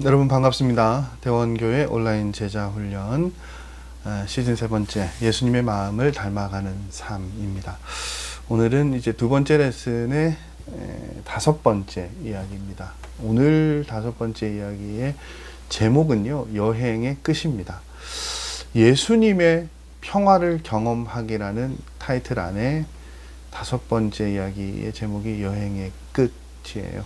여러분 반갑습니다. 대원교회 온라인 제자훈련 시즌 세 번째 예수님의 마음을 닮아가는 삶입니다. 오늘은 이제 두 번째 레슨의 다섯 번째 이야기입니다. 오늘 다섯 번째 이야기의 제목은요, 여행의 끝입니다. 예수님의 평화를 경험하기라는 타이틀 안에 다섯 번째 이야기의 제목이 여행의 끝이에요.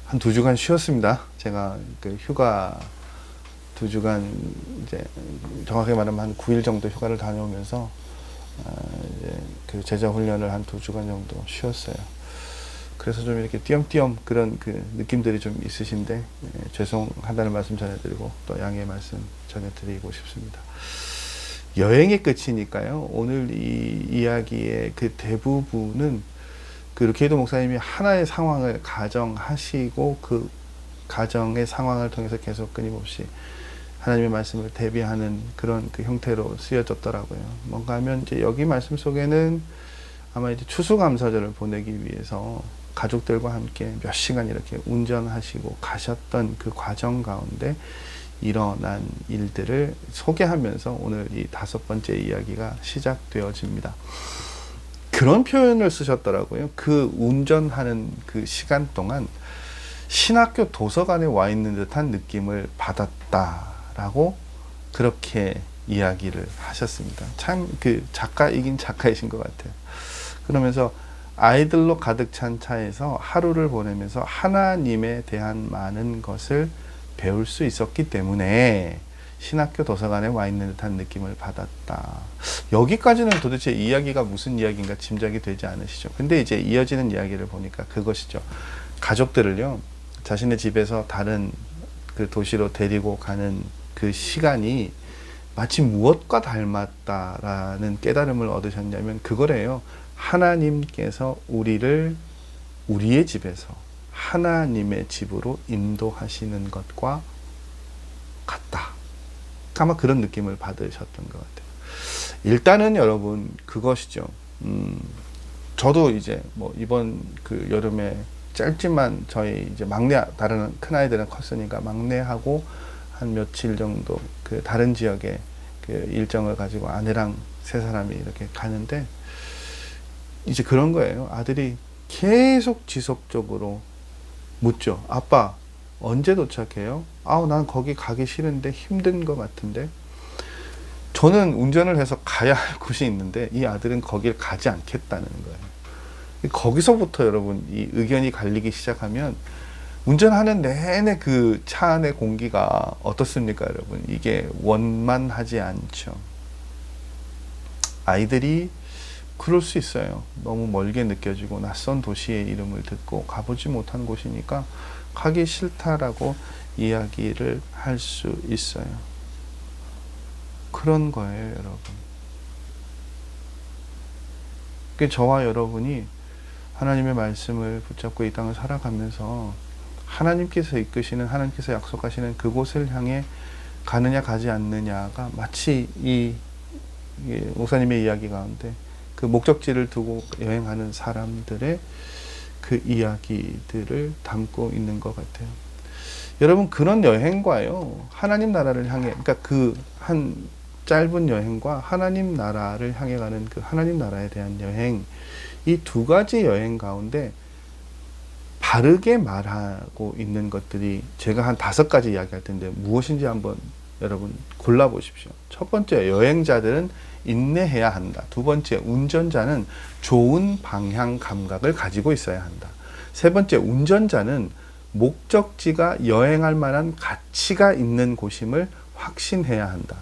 한 2주간 쉬었습니다. 제가 그 휴가 2주간 이제 정확하게 말하면 한 9일 정도 휴가를 다녀오면서 이제 그 제자 훈련을 한 2주간 정도 쉬었어요. 그래서 좀 이렇게 띄엄띄엄 그런 그 느낌들이 좀 있으신데 죄송하다는 말씀 전해드리고 또 양해의 말씀 전해드리고 싶습니다. 여행의 끝이니까요. 오늘 이 이야기의 그 대부분은 그 계도 목사님이 하나의 상황을 가정하시고 그 가정의 상황을 통해서 계속 끊임없이 하나님의 말씀을 대비하는 그런 그 형태로 쓰여졌더라고요. 뭔가 하면 이제 여기 말씀 속에는 아마 이제 추수감사절을 보내기 위해서 가족들과 함께 몇 시간 이렇게 운전하시고 가셨던 그 과정 가운데 일어난 일들을 소개하면서 오늘 이 다섯 번째 이야기가 시작되어집니다. 그런 표현을 쓰셨더라고요. 그 운전하는 그 시간 동안 신학교 도서관에 와 있는 듯한 느낌을 받았다라고 그렇게 이야기를 하셨습니다. 참 그 작가이긴 작가이신 것 같아요. 그러면서 아이들로 가득 찬 차에서 하루를 보내면서 하나님에 대한 많은 것을 배울 수 있었기 때문에 신학교 도서관에 와 있는 듯한 느낌을 받았다. 여기까지는 도대체 이야기가 무슨 이야기인가 짐작이 되지 않으시죠? 근데 이제 이어지는 이야기를 보니까 그것이죠. 가족들을요, 자신의 집에서 다른 그 도시로 데리고 가는 그 시간이 마치 무엇과 닮았다라는 깨달음을 얻으셨냐면 그거래요. 하나님께서 우리를 우리의 집에서 하나님의 집으로 인도하시는 것과 같다. 아마 그런 느낌을 받으셨던 것 같아요. 일단은 여러분 그것이죠. 저도 이제 뭐 이번 그 여름에 짧지만 저희 이제 막내 다른 큰 아이들은 컸으니까 막내하고 한 며칠 정도 그 다른 지역에 그 일정을 가지고 아내랑 세 사람이 이렇게 가는데 이제 그런 거예요. 아들이 계속 지속적으로 묻죠. 아빠 언제 도착해요? 난 거기 가기 싫은데 힘든 것 같은데. 저는 운전을 해서 가야 할 곳이 있는데 이 아들은 거길 가지 않겠다는 거예요. 거기서부터 여러분 이 의견이 갈리기 시작하면 운전하는 내내 그 차 안의 공기가 어떻습니까, 여러분? 이게 원만하지 않죠. 아이들이 그럴 수 있어요. 너무 멀게 느껴지고 낯선 도시의 이름을 듣고 가보지 못한 곳이니까 가기 싫다라고 이야기를 할 수 있어요. 그런 거예요, 여러분. 저와 여러분이 하나님의 말씀을 붙잡고 이 땅을 살아가면서 하나님께서 이끄시는, 하나님께서 약속하시는 그곳을 향해 가느냐 가지 않느냐가 마치 이 목사님의 이야기 가운데 그 목적지를 두고 여행하는 사람들의 그 이야기들을 담고 있는 것 같아요. 여러분 그런 여행과요, 하나님 나라를 향해, 그러니까 그 한 짧은 여행과 하나님 나라를 향해 가는 그 하나님 나라에 대한 여행, 이 두 가지 여행 가운데 바르게 말하고 있는 것들이 제가 한 5가지 이야기할 텐데 무엇인지 한번 여러분 골라보십시오. 첫 번째, 여행자들은 인내해야 한다. 두 번째, 운전자는 좋은 방향 감각을 가지고 있어야 한다. 세 번째, 운전자는 목적지가 여행할 만한 가치가 있는 곳임을 확신해야 한다.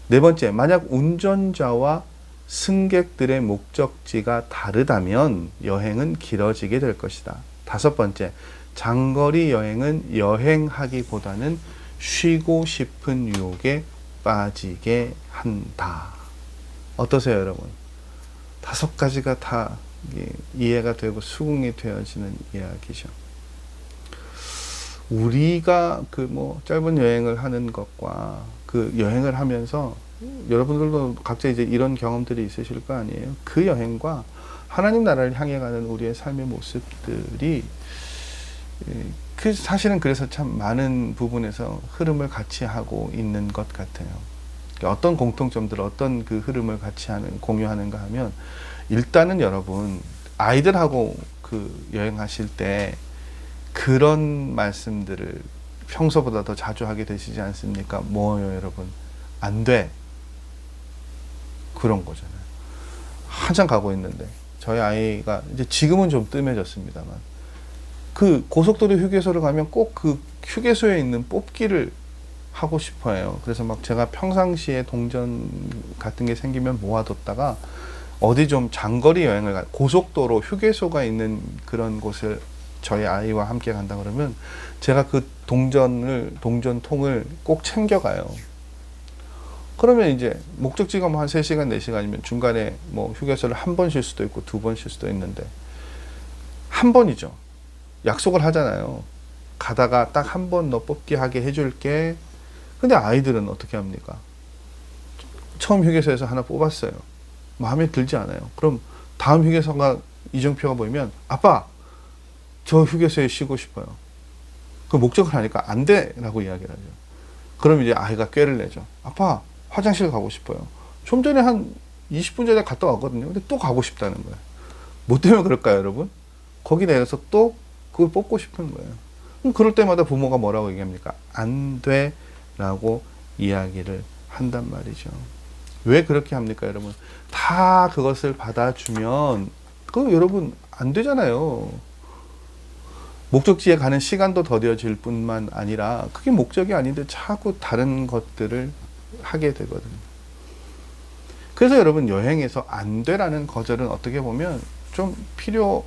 네 번째, 만약 운전자와 승객들의 목적지가 다르다면 여행은 길어지게 될 것이다. 다섯 번째, 장거리 여행은 여행하기보다는 쉬고 싶은 유혹에 빠지게 한다. 어떠세요, 여러분? 5가지가 다 이해가 되고 수긍이 되어지는 이야기죠. 우리가 그 뭐 짧은 여행을 하는 것과 그 여행을 하면서 여러분들도 각자 이제 이런 경험들이 있으실 거 아니에요. 그 여행과 하나님 나라를 향해 가는 우리의 삶의 모습들이 그 사실은 그래서 참 많은 부분에서 흐름을 같이 하고 있는 것 같아요. 어떤 공통점들, 어떤 그 흐름을 같이 공유하는가 하면, 일단은 여러분, 아이들하고 그 여행하실 때 그런 말씀들을 평소보다 더 자주 하게 되시지 않습니까? 뭐요, 여러분? 안 돼. 그런 거잖아요. 한참 가고 있는데, 저희 아이가 이제 지금은 좀 뜸해졌습니다만, 그 고속도로 휴게소를 가면 꼭 그 휴게소에 있는 뽑기를 하고 싶어 해요. 그래서 막 제가 평상시에 동전 같은 게 생기면 모아뒀다가 어디 좀 장거리 여행을 고속도로 휴게소가 있는 그런 곳을 저희 아이와 함께 간다 그러면 제가 그 동전통을 꼭 챙겨가요. 그러면 이제 목적지가 뭐 한 3시간, 4시간이면 중간에 뭐 휴게소를 한 번 쉴 수도 있고 2번 쉴 수도 있는데, 한 번이죠. 약속을 하잖아요. 가다가 딱 한 번 너 뽑기 하게 해줄게. 근데 아이들은 어떻게 합니까? 처음 휴게소에서 하나 뽑았어요. 마음에 들지 않아요. 그럼 다음 휴게소가 이정표가 보이면, 아빠, 저 휴게소에 쉬고 싶어요. 그 목적을 하니까 안 돼! 라고 이야기를 하죠. 그럼 이제 아이가 꾀를 내죠. 아빠, 화장실 가고 싶어요. 좀 전에 한 20분 전에 갔다 왔거든요. 근데 또 가고 싶다는 거예요. 뭐 때문에 그럴까요, 여러분? 거기 내려서 또 그걸 뽑고 싶은 거예요. 그럼 그럴 때마다 부모가 뭐라고 얘기합니까? 안 돼! 라고 이야기를 한단 말이죠. 왜 그렇게 합니까, 여러분? 다 그것을 받아주면, 여러분, 안 되잖아요. 목적지에 가는 시간도 더뎌질 뿐만 아니라, 그게 목적이 아닌데 자꾸 다른 것들을 하게 되거든요. 그래서 여러분, 여행에서 안 되라는 거절은 어떻게 보면 좀 필수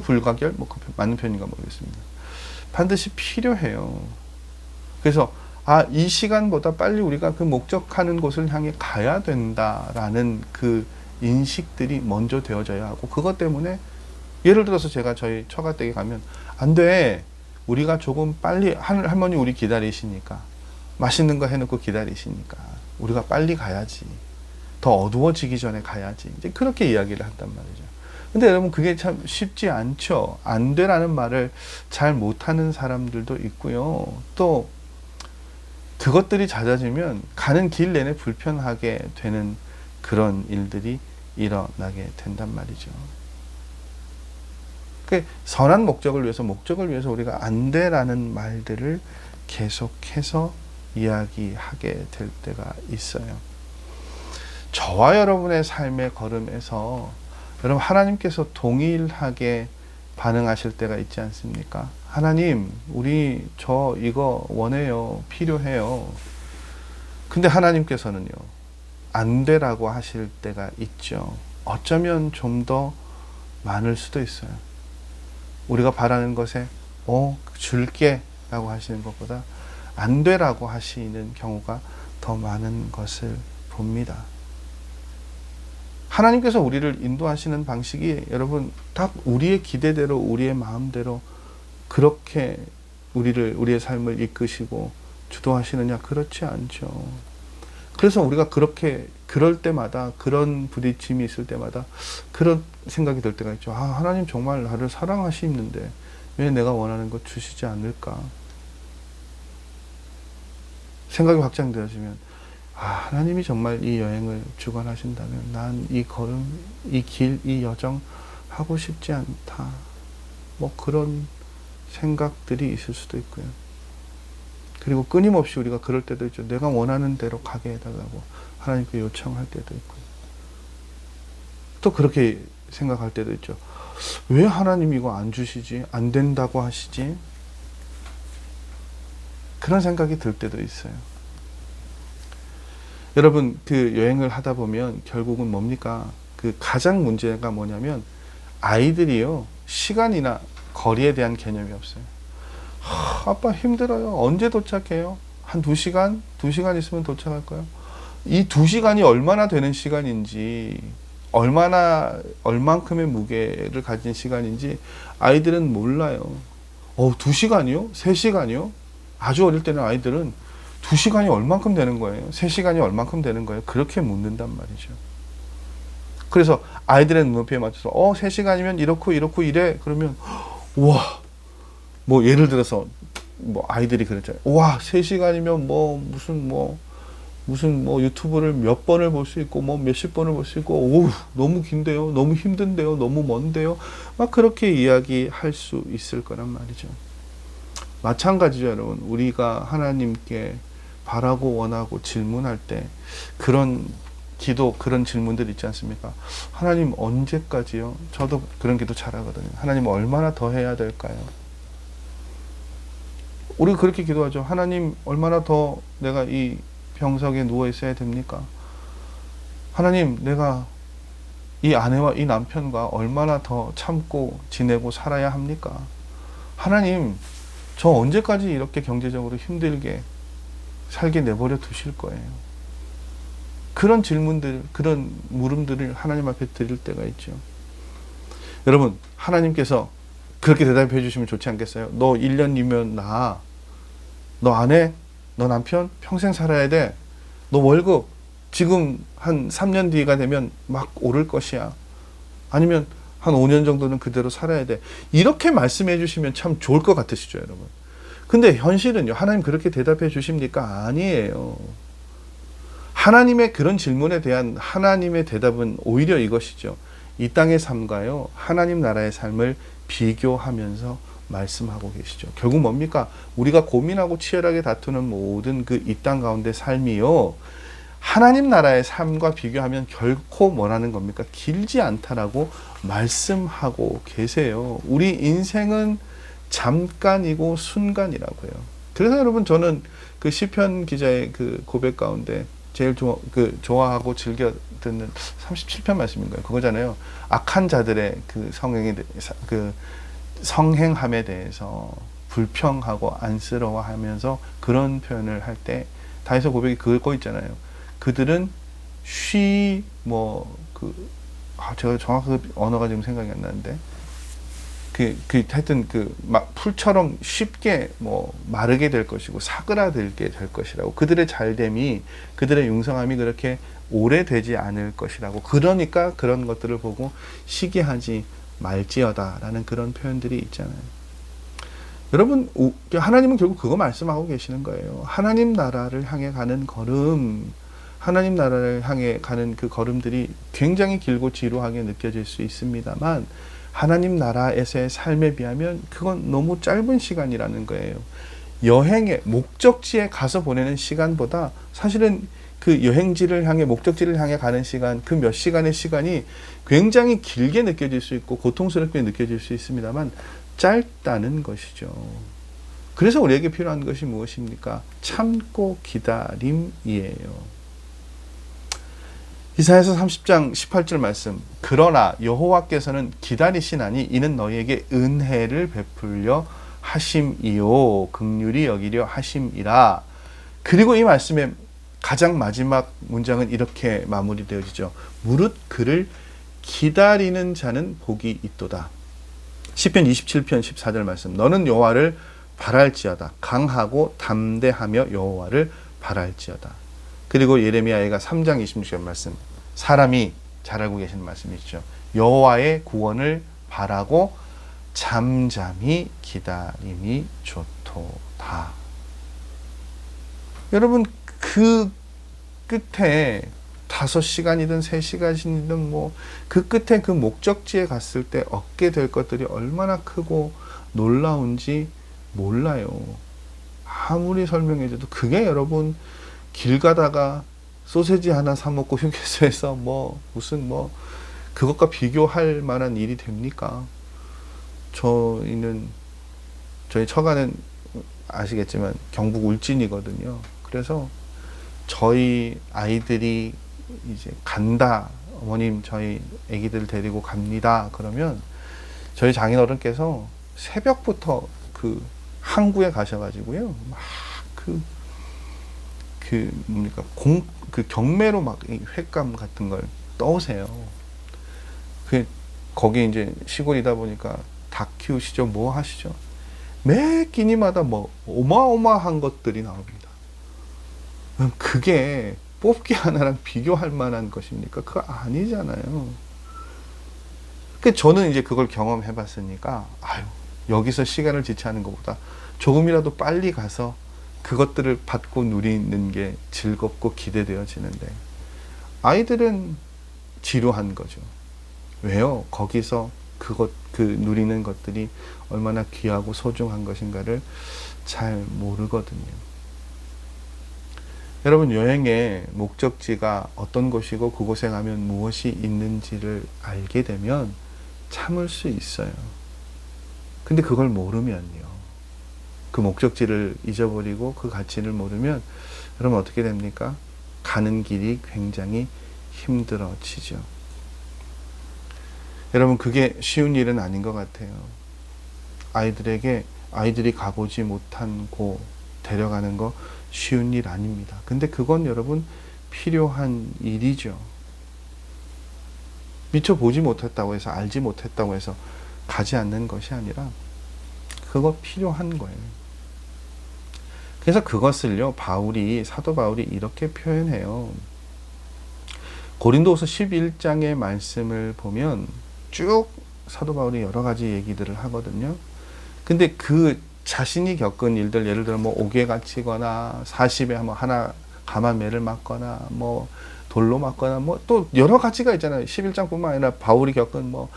불가결? 뭐, 맞는 표현인가 모르겠습니다. 반드시 필요해요. 그래서 이 시간보다 빨리 우리가 그 목적하는 곳을 향해 가야 된다라는 그 인식들이 먼저 되어져야 하고, 그것 때문에 예를 들어서 제가 저희 처가댁에 가면, 안 돼. 우리가 조금 빨리, 할머니 우리 기다리시니까, 맛있는 거 해놓고 기다리시니까 우리가 빨리 가야지. 더 어두워지기 전에 가야지. 이제 그렇게 이야기를 한단 말이죠. 근데 여러분, 그게 참 쉽지 않죠. 안 되라는 말을 잘 못하는 사람들도 있고요. 또 그것들이 잦아지면 가는 길 내내 불편하게 되는 그런 일들이 일어나게 된단 말이죠. 선한 목적을 위해서 우리가 안 돼라는 말들을 계속해서 이야기하게 될 때가 있어요. 저와 여러분의 삶의 걸음에서 여러분, 하나님께서 동일하게 반응하실 때가 있지 않습니까? 하나님, 우리 이거 원해요. 필요해요. 근데 하나님께서는요, 안 되라고 하실 때가 있죠. 어쩌면 좀 더 많을 수도 있어요. 우리가 바라는 것에 줄게 라고 하시는 것보다 안 되라고 하시는 경우가 더 많은 것을 봅니다. 하나님께서 우리를 인도하시는 방식이 여러분 다 우리의 기대대로, 우리의 마음대로 그렇게 우리의 삶을 이끄시고 주도하시느냐? 그렇지 않죠. 그래서 우리가 그럴 때마다, 그런 부딪힘이 있을 때마다 그런 생각이 들 때가 있죠. 하나님 정말 나를 사랑하시는데 왜 내가 원하는 것 주시지 않을까? 생각이 확장되어지면, 하나님이 정말 이 여행을 주관하신다면 난 이 걸음, 이 길, 이 여정 하고 싶지 않다. 뭐 그런 생각들이 있을 수도 있고요. 그리고 끊임없이 우리가 그럴 때도 있죠. 내가 원하는 대로 가게 해달라고 하나님께 요청할 때도 있고요. 또 그렇게 생각할 때도 있죠. 왜 하나님 이거 안 주시지? 안 된다고 하시지? 그런 생각이 들 때도 있어요. 여러분, 그 여행을 하다 보면 결국은 뭡니까? 그 가장 문제가 뭐냐면, 아이들이요, 시간이나 거리에 대한 개념이 없어요. 아빠 힘들어요. 언제 도착해요? 한 2시간? 2시간 있으면 도착할 거예요. 이 2시간이 얼마나 되는 시간인지, 얼만큼의 무게를 가진 시간인지 아이들은 몰라요. 2시간이요? 3시간이요? 아주 어릴 때는 아이들은 2시간이 얼만큼 되는 거예요? 3시간이 얼만큼 되는 거예요? 그렇게 묻는단 말이죠. 그래서 아이들의 눈높이에 맞춰서 3시간이면 이렇고 이래. 그러면 우와, 뭐 예를 들어서 뭐 아이들이 그랬잖아요. 와, 3시간이면 무슨 유튜브를 몇 번을 볼 수 있고 뭐 몇십 번을 볼 수 있고, 오, 너무 긴데요, 너무 힘든데요, 너무 먼데요, 막 그렇게 이야기할 수 있을 거란 말이죠. 마찬가지죠, 여러분. 우리가 하나님께 바라고 원하고 질문할 때 그런 기도, 그런 질문들 있지 않습니까? 하나님 언제까지요? 저도 그런 기도 잘하거든요. 하나님 얼마나 더 해야 될까요? 우리가 그렇게 기도하죠. 하나님 얼마나 더 내가 이 병석에 누워 있어야 됩니까? 하나님, 내가 이 아내와 이 남편과 얼마나 더 참고 지내고 살아야 합니까? 하나님, 저 언제까지 이렇게 경제적으로 힘들게 살게 내버려 두실 거예요? 그런 질문들, 그런 물음들을 하나님 앞에 드릴 때가 있죠. 여러분, 하나님께서 그렇게 대답해 주시면 좋지 않겠어요? 너 1년이면 너 아내, 너 남편 평생 살아야 돼. 너 월급 지금 한 3년 뒤가 되면 막 오를 것이야. 아니면 한 5년 정도는 그대로 살아야 돼. 이렇게 말씀해 주시면 참 좋을 것 같으시죠, 여러분? 근데 현실은요, 하나님 그렇게 대답해 주십니까? 아니에요. 하나님의 그런 질문에 대한 하나님의 대답은 오히려 이것이죠. 이 땅의 삶과요, 하나님 나라의 삶을 비교하면서 말씀하고 계시죠. 결국 뭡니까? 우리가 고민하고 치열하게 다투는 모든 그 이 땅 가운데 삶이요, 하나님 나라의 삶과 비교하면 결코 뭐라는 겁니까? 길지 않다라고 말씀하고 계세요. 우리 인생은 잠깐이고 순간이라고요. 그래서 여러분, 저는 그 시편 기자의 그 고백 가운데 제일 좋아하고 즐겨 듣는 37편 말씀인가요? 그거잖아요. 악한 자들의 그 성행함에 대해서 불평하고 안쓰러워하면서 그런 표현을 할 때 다윗의 고백이 그거 있잖아요. 그들은 제가 정확하게 언어가 지금 생각이 안 나는데, 하여튼 풀처럼 쉽게 마르게 될 것이고 사그라들게 될 것이라고, 그들의 잘됨이, 그들의 융성함이 그렇게 오래되지 않을 것이라고, 그러니까 그런 것들을 보고 시기하지 말지어다 라는 그런 표현들이 있잖아요. 여러분, 하나님은 결국 그거 말씀하고 계시는 거예요. 하나님 나라를 향해 가는 걸음, 하나님 나라를 향해 가는 그 걸음들이 굉장히 길고 지루하게 느껴질 수 있습니다만, 하나님 나라에서의 삶에 비하면 그건 너무 짧은 시간이라는 거예요. 여행의 목적지에 가서 보내는 시간보다 사실은 그 여행지를 향해, 목적지를 향해 가는 시간, 그 몇 시간의 시간이 굉장히 길게 느껴질 수 있고 고통스럽게 느껴질 수 있습니다만 짧다는 것이죠. 그래서 우리에게 필요한 것이 무엇입니까? 참고 기다림이에요. 이사야서 30장 18절 말씀. 그러나 여호와께서는 기다리시나니 이는 너희에게 은혜를 베풀려 하심이요 긍휼히 여기려 하심이라. 그리고 이 말씀의 가장 마지막 문장은 이렇게 마무리되어지죠. 무릇 그를 기다리는 자는 복이 있도다. 시편 27편 14절 말씀. 너는 여호와를 바랄지어다. 강하고 담대하며 여호와를 바랄지어다. 그리고 예레미야가 3장 26절 말씀. 사람이 잘 알고 계시는 말씀이죠. 여호와의 구원을 바라고 잠잠히 기다림이 좋도다. 여러분, 그 끝에 5시간이든 3시간이든 그 끝에 그 목적지에 갔을 때 얻게 될 것들이 얼마나 크고 놀라운지 몰라요. 아무리 설명해줘도 그게 여러분, 길 가다가 소세지 하나 사 먹고 휴게소에서 그것과 비교할 만한 일이 됩니까? 저희 처가는 아시겠지만 경북 울진이거든요. 그래서 저희 아이들이 이제 간다, 어머님 저희 아기들 데리고 갑니다 그러면 저희 장인어른께서 새벽부터 그 항구에 가셔가지고요, 막 경매로 막 횟감 같은 걸 떠오세요. 거기 이제 시골이다 보니까 닭 키우시죠, 뭐 하시죠? 매 끼니마다 어마어마한 것들이 나옵니다. 그게 뽑기 하나랑 비교할 만한 것입니까? 그거 아니잖아요. 저는 이제 그걸 경험해 봤으니까, 여기서 시간을 지체하는 것보다 조금이라도 빨리 가서 그것들을 받고 누리는 게 즐겁고 기대되어지는데, 아이들은 지루한 거죠. 왜요? 거기서 그 누리는 것들이 얼마나 귀하고 소중한 것인가를 잘 모르거든요. 여러분, 여행의 목적지가 어떤 곳이고 그곳에 가면 무엇이 있는지를 알게 되면 참을 수 있어요. 근데 그걸 모르면요, 그 목적지를 잊어버리고 그 가치를 모르면 여러분 어떻게 됩니까? 가는 길이 굉장히 힘들어지죠. 여러분, 그게 쉬운 일은 아닌 것 같아요. 아이들이 가보지 못한 곳 데려가는 거 쉬운 일 아닙니다. 근데 그건 여러분 필요한 일이죠. 미처 보지 못했다고 해서, 알지 못했다고 해서 가지 않는 것이 아니라 그거 필요한 거예요. 그래서 그것을요, 사도 바울이 이렇게 표현해요. 고린도후서 11장의 말씀을 보면 쭉 사도 바울이 여러 가지 얘기들을 하거든요. 근데 그 자신이 겪은 일들, 예를 들어 뭐 옥에 갇히거나 40에 하나 가마매를 맞거나 뭐 돌로 맞거나 뭐 또 여러 가지가 있잖아요. 11장뿐만 아니라 바울이 겪은 뭐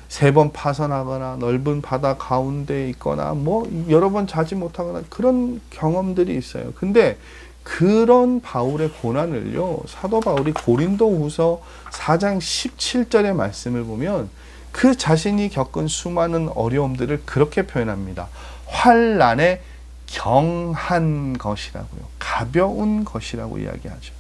3번 파선하거나 넓은 바다 가운데 있거나 뭐 여러 번 자지 못하거나 그런 경험들이 있어요. 근데 그런 바울의 고난을요, 사도 바울이 고린도후서 4장 17절의 말씀을 보면 그 자신이 겪은 수많은 어려움들을 그렇게 표현합니다. 환난에 경한 것이라고요. 가벼운 것이라고 이야기하죠.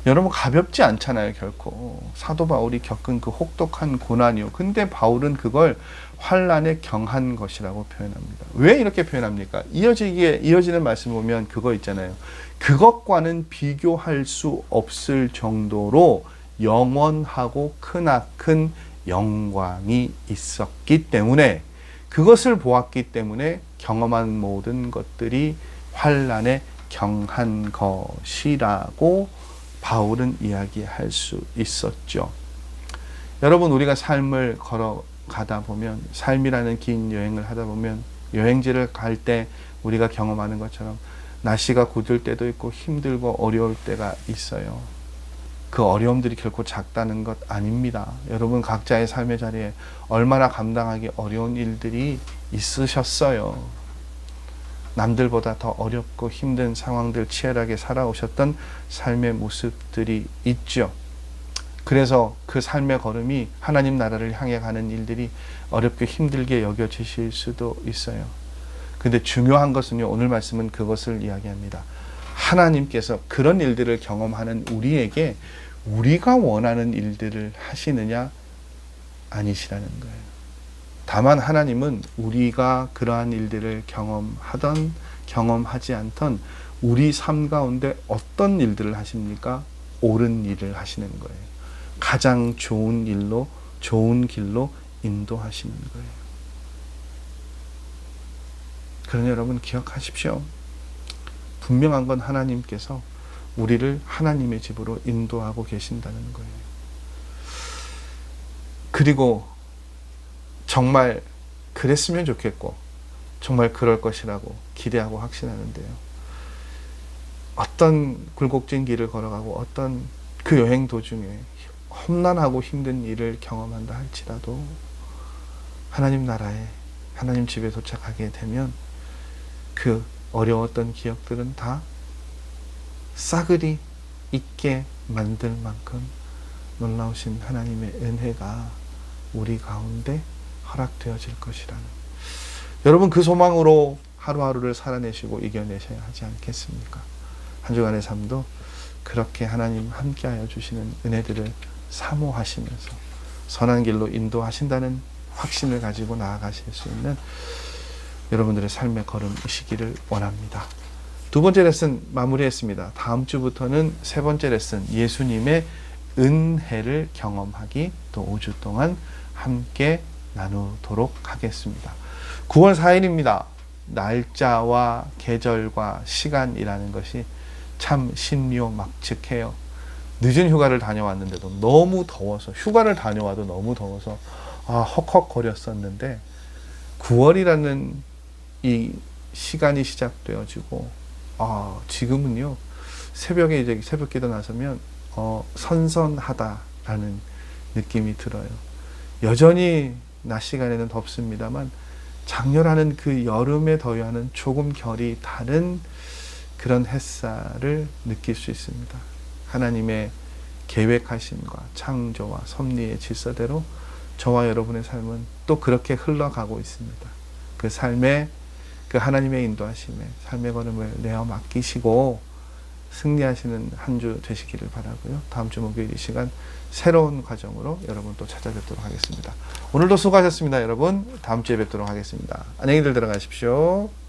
여러분, 가볍지 않잖아요, 결코. 사도 바울이 겪은 그 혹독한 고난이요. 근데 바울은 그걸 환난에 경한 것이라고 표현합니다. 왜 이렇게 표현합니까? 이어지는 말씀 보면 그거 있잖아요. 그것과는 비교할 수 없을 정도로 영원하고 크나큰 영광이 있었기 때문에, 그것을 보았기 때문에 경험한 모든 것들이 환난에 경한 것이라고 바울은 이야기할 수 있었죠. 여러분, 우리가 삶을 걸어가다 보면, 삶이라는 긴 여행을 하다 보면, 여행지를 갈 때 우리가 경험하는 것처럼 날씨가 굳을 때도 있고 힘들고 어려울 때가 있어요. 그 어려움들이 결코 작다는 것 아닙니다. 여러분, 각자의 삶의 자리에 얼마나 감당하기 어려운 일들이 있으셨어요. 남들보다 더 어렵고 힘든 상황들 치열하게 살아오셨던 삶의 모습들이 있죠. 그래서 그 삶의 걸음이 하나님 나라를 향해 가는 일들이 어렵게 힘들게 여겨지실 수도 있어요. 근데 중요한 것은요, 오늘 말씀은 그것을 이야기합니다. 하나님께서 그런 일들을 경험하는 우리에게 우리가 원하는 일들을 하시느냐 아니시라는 거예요. 다만 하나님은 우리가 그러한 일들을 경험하던 경험하지 않던 우리 삶 가운데 어떤 일들을 하십니까? 옳은 일을 하시는 거예요. 가장 좋은 일로, 좋은 길로 인도하시는 거예요. 그러니 여러분 기억하십시오. 분명한 건 하나님께서 우리를 하나님의 집으로 인도하고 계신다는 거예요. 그리고 정말 그랬으면 좋겠고 정말 그럴 것이라고 기대하고 확신하는데요. 어떤 굴곡진 길을 걸어가고 어떤 그 여행 도중에 험난하고 힘든 일을 경험한다 할지라도 하나님 나라에, 하나님 집에 도착하게 되면 그 어려웠던 기억들은 다 싸그리 잊게 만들 만큼 놀라우신 하나님의 은혜가 우리 가운데 허락되어질 것이라는, 여러분 그 소망으로 하루하루를 살아내시고 이겨내셔야 하지 않겠습니까? 한 주간의 삶도 그렇게 하나님 함께하여 주시는 은혜들을 사모하시면서 선한 길로 인도하신다는 확신을 가지고 나아가실 수 있는 여러분들의 삶의 걸음이시기를 원합니다. 두 번째 레슨 마무리했습니다. 다음 주부터는 세 번째 레슨, 예수님의 은혜를 경험하기, 또 5주 동안 함께 나누도록 하겠습니다. 9월 4일입니다. 날짜와 계절과 시간이라는 것이 참 신묘막측해요. 늦은 휴가를 다녀왔는데도 너무 더워서, 휴가를 다녀와도 너무 더워서 헉헉거렸었는데 9월이라는 이 시간이 시작되어지고, 지금은요, 새벽에 이제 새벽 기도 나서면, 선선하다라는 느낌이 들어요. 여전히 낮 시간에는 덥습니다만, 장렬하는 그 여름의 더위와는 조금 결이 다른 그런 햇살을 느낄 수 있습니다. 하나님의 계획하심과 창조와 섭리의 질서대로 저와 여러분의 삶은 또 그렇게 흘러가고 있습니다. 그 삶에, 그 하나님의 인도하심에 삶의 걸음을 내어 맡기시고 승리하시는 한 주 되시기를 바라고요. 다음 주 목요일 이 시간 새로운 과정으로 여러분 또 찾아뵙도록 하겠습니다. 오늘도 수고하셨습니다, 여러분. 다음 주에 뵙도록 하겠습니다. 안녕히들 들어가십시오.